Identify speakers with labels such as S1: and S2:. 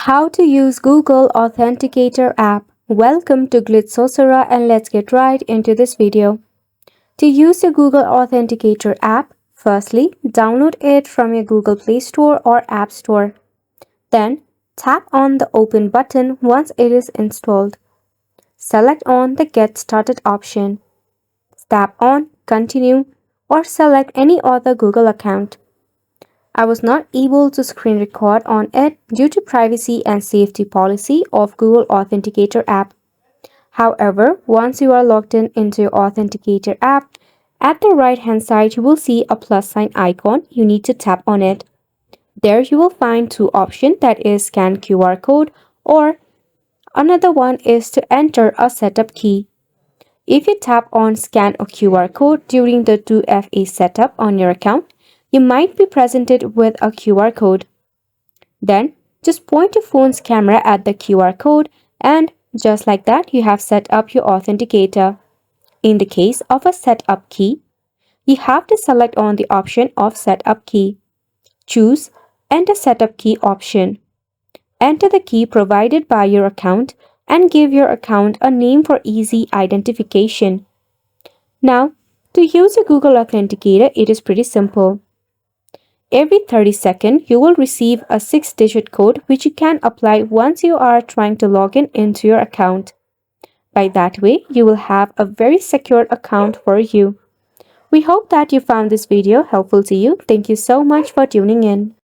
S1: How to use Google Authenticator app. Welcome to Glitz and let's get right into this video. To use the Google Authenticator app, firstly, download it from your Google Play Store or App Store. Then, tap on the Open button once it is installed. Select on the Get Started option. Tap on Continue or select any other Google account. I was not able to screen record on it due to privacy and safety policy of Google Authenticator app. However, once you are logged into your Authenticator app, at the right hand side you will see a plus sign icon. You need to tap on it. There you will find two options, that is scan QR code or another one is to enter a setup key. If you tap on scan a QR code during the 2FA setup on your account, you might be presented with a QR code. Then, just point your phone's camera at the QR code and just like that, you have set up your authenticator. In the case of a setup key, you have to select on the option of setup key. Choose Enter Setup Key option. Enter the key provided by your account and give your account a name for easy identification. Now, to use a Google Authenticator, it is pretty simple. Every 30 seconds, you will receive a 6-digit code which you can apply once you are trying to log in into your account. By that way, you will have a very secure account for you. We hope that you found this video helpful to you. Thank you so much for tuning in.